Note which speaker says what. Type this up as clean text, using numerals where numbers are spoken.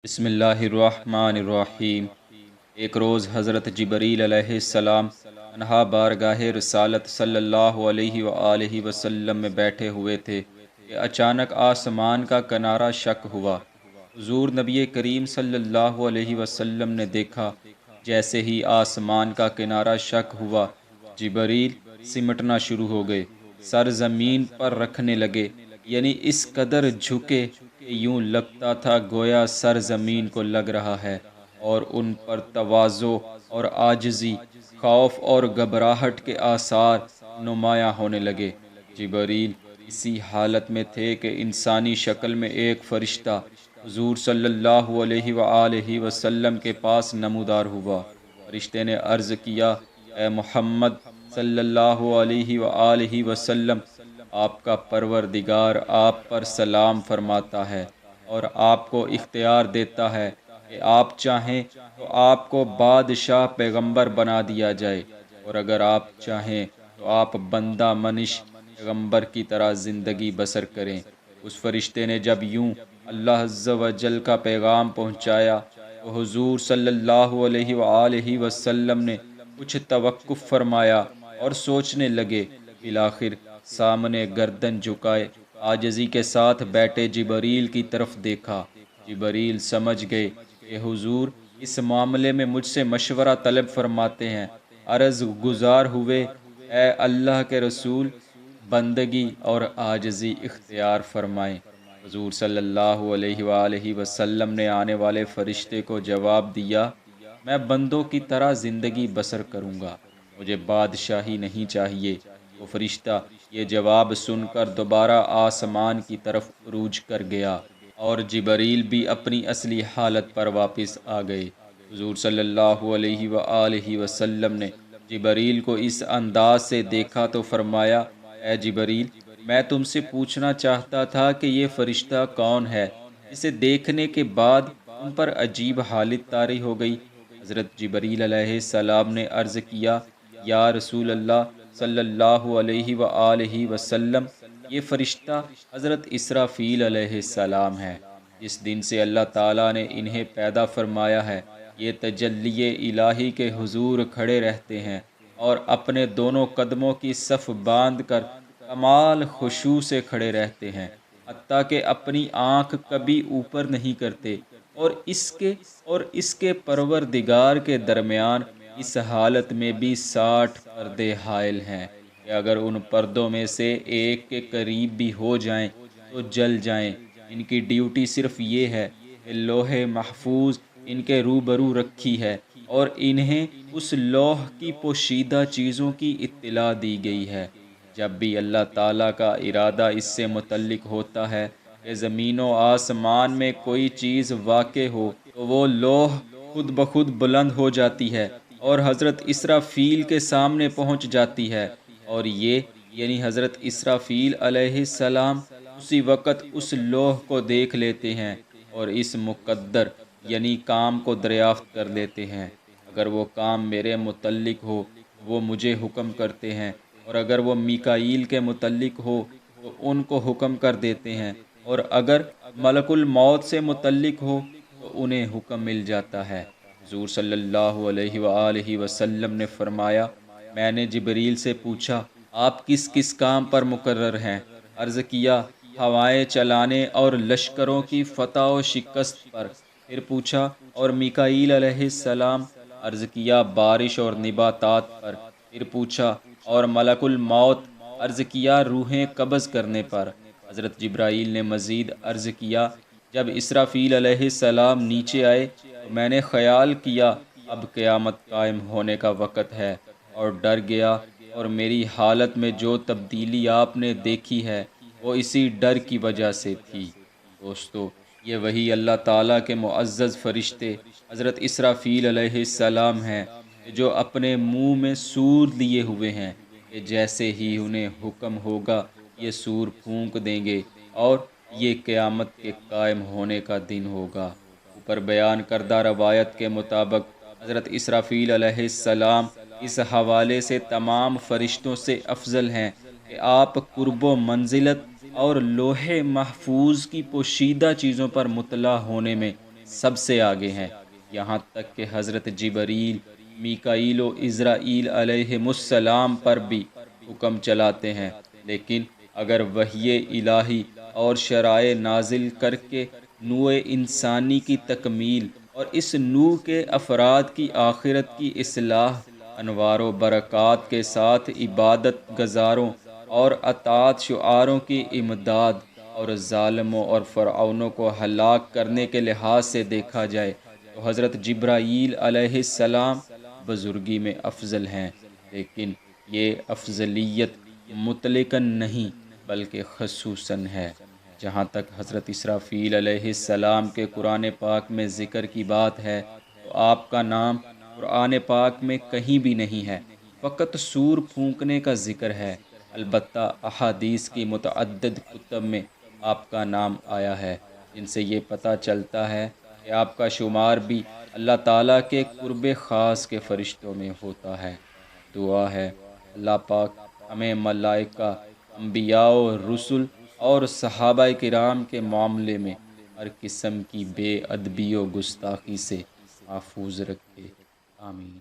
Speaker 1: بسم اللہ الرحمن الرحیم۔ ایک روز حضرت جبریل علیہ السلام تنہا بارگاہ رسالت صلی اللہ علیہ وآلہ وسلم میں بیٹھے ہوئے تھے کہ اچانک آسمان کا کنارہ شق ہوا۔ حضور نبی کریم صلی اللہ علیہ وسلم نے دیکھا جیسے ہی آسمان کا کنارہ شق ہوا، جبریل سمٹنا شروع ہو گئے، سر زمین پر رکھنے لگے، یعنی اس قدر جھکے کہ یوں لگتا تھا گویا سر زمین کو لگ رہا ہے، اور ان پر تواضع اور عاجزی، خوف اور گھبراہٹ کے آثار نمایاں ہونے لگے۔ جبریل اسی حالت میں تھے کہ انسانی شکل میں ایک فرشتہ حضور صلی اللہ علیہ وآلہ وسلم کے پاس نمودار ہوا۔ فرشتے نے عرض کیا، اے محمد صلی اللہ علیہ وآلہ وسلم، آپ کا پروردگار آپ پر سلام فرماتا ہے اور آپ کو اختیار دیتا ہے کہ آپ چاہیں تو آپ کو بادشاہ پیغمبر بنا دیا جائے، اور اگر آپ چاہیں تو آپ بندہ منش پیغمبر کی طرح زندگی بسر کریں۔ اس فرشتے نے جب یوں اللہ عز و جل کا پیغام پہنچایا تو حضور صلی اللہ علیہ وآلہ وسلم نے کچھ توقف فرمایا اور سوچنے لگے۔ بالآخر سامنے گردن جھکائے عاجزی کے ساتھ بیٹھے جبریل کی طرف دیکھا۔ جبریل سمجھ گئے کہ حضور اس معاملے میں مجھ سے مشورہ طلب فرماتے ہیں۔ عرض گزار ہوئے، اے اللہ کے رسول، بندگی اور عاجزی اختیار فرمائیں۔ حضور صلی اللہ علیہ وآلہ وسلم نے آنے والے فرشتے کو جواب دیا، میں بندوں کی طرح زندگی بسر کروں گا، مجھے بادشاہی نہیں چاہیے۔ وہ فرشتہ یہ جواب سن کر دوبارہ آسمان کی طرف عروج کر گیا، اور جبریل بھی اپنی اصلی حالت پر واپس آ گئے۔ حضور صلی اللہ علیہ وآلہ وسلم نے جبریل کو اس انداز سے دیکھا تو فرمایا، اے جبریل، میں تم سے پوچھنا چاہتا تھا کہ یہ فرشتہ کون ہے جسے دیکھنے کے بعد تم پر عجیب حالت طاری ہو گئی؟ حضرت جبریل علیہ السلام نے عرض کیا، یا رسول اللہ صلی اللہ علیہ وآلہ وسلم، یہ فرشتہ حضرت اسرافیل علیہ السلام ہے۔ جس دن سے اللہ تعالیٰ نے انہیں پیدا فرمایا ہے، یہ تجلی الہی کے حضور کھڑے رہتے ہیں اور اپنے دونوں قدموں کی صف باندھ کر کمال خشوع سے کھڑے رہتے ہیں، حتیٰ کہ اپنی آنکھ کبھی اوپر نہیں کرتے، اور اس کے پروردگار کے درمیان اس حالت میں بھی 60 پردے حائل ہیں کہ اگر ان پردوں میں سے ایک کے قریب بھی ہو جائیں تو جل جائیں۔ ان کی ڈیوٹی صرف یہ ہے کہ لوح محفوظ ان کے روبرو رکھی ہے، اور انہیں اس لوح کی پوشیدہ چیزوں کی اطلاع دی گئی ہے۔ جب بھی اللہ تعالیٰ کا ارادہ اس سے متعلق ہوتا ہے کہ زمین و آسمان میں کوئی چیز واقع ہو تو وہ لوح خود بخود بلند ہو جاتی ہے اور حضرت اسرافیل کے سامنے پہنچ جاتی ہے، اور یہ یعنی حضرت اسرافیل علیہ السلام اسی وقت اس لوح کو دیکھ لیتے ہیں اور اس مقدر یعنی کام کو دریافت کر لیتے ہیں۔ اگر وہ کام میرے متعلق ہو وہ مجھے حکم کرتے ہیں، اور اگر وہ میکائیل کے متعلق ہو تو ان کو حکم کر دیتے ہیں، اور اگر ملک الموت سے متعلق ہو تو انہیں حکم مل جاتا ہے۔ حضور صلی اللہ علیہ وآلہ وسلم نے فرمایا، میں نے جبریل سے پوچھا، آپ کس کس کام پر مقرر ہیں؟ عرض کیا، ہوائیں چلانے اور لشکروں کی فتح و شکست پر۔ پھر پوچھا، اور میکائیل علیہ السلام؟ عرض کیا، بارش اور نباتات پر۔ پھر پوچھا، اور ملک الموت؟ عرض کیا، روحیں قبض کرنے پر۔ حضرت جبرائیل نے مزید عرض کیا، جب اسرافیل علیہ السلام نیچے آئے تو میں نے خیال کیا اب قیامت قائم ہونے کا وقت ہے، اور ڈر گیا، اور میری حالت میں جو تبدیلی آپ نے دیکھی ہے وہ اسی ڈر کی وجہ سے تھی۔ دوستو، یہ وہی اللہ تعالیٰ کے معزز فرشتے حضرت اسرافیل علیہ السلام ہیں کہ جو اپنے منہ میں سور لیے ہوئے ہیں کہ جیسے ہی انہیں حکم ہوگا یہ سور پھونک دیں گے، اور یہ قیامت کے قائم ہونے کا دن ہوگا۔ اوپر بیان کردہ روایت کے مطابق حضرت اسرافیل علیہ السلام اس حوالے سے تمام فرشتوں سے افضل ہیں کہ آپ قرب و منزلت اور لوح محفوظ کی پوشیدہ چیزوں پر مطلع ہونے میں سب سے آگے ہیں، یہاں تک کہ حضرت جبریل، میکائیل و عزرائیل علیہم السلام پر بھی حکم چلاتے ہیں۔ لیکن اگر وحی الہی اور شرائع نازل کر کے نوع انسانی کی تکمیل اور اس نوع کے افراد کی آخرت کی اصلاح، انوار و برکات کے ساتھ عبادت گزاروں اور اطاعت شعاروں کی امداد اور ظالموں اور فرعونوں کو ہلاک کرنے کے لحاظ سے دیکھا جائے تو حضرت جبرائیل علیہ السلام بزرگی میں افضل ہیں، لیکن یہ افضلیت مطلقاً نہیں بلکہ خصوصاً ہے۔ جہاں تک حضرت اسرافیل علیہ السلام کے قرآن پاک میں ذکر کی بات ہے تو آپ کا نام قرآن پاک میں کہیں بھی نہیں ہے، فقط سور پھونکنے کا ذکر ہے۔ البتہ احادیث کی متعدد کتب میں آپ کا نام آیا ہے، جن سے یہ پتہ چلتا ہے کہ آپ کا شمار بھی اللہ تعالیٰ کے قرب خاص کے فرشتوں میں ہوتا ہے۔ دعا ہے اللہ پاک ہمیں ملائکہ، انبیاء و رسل اور صحابہ کرام کے معاملے میں ہر قسم کی بے ادبی و گستاخی سے محفوظ رکھے، آمین۔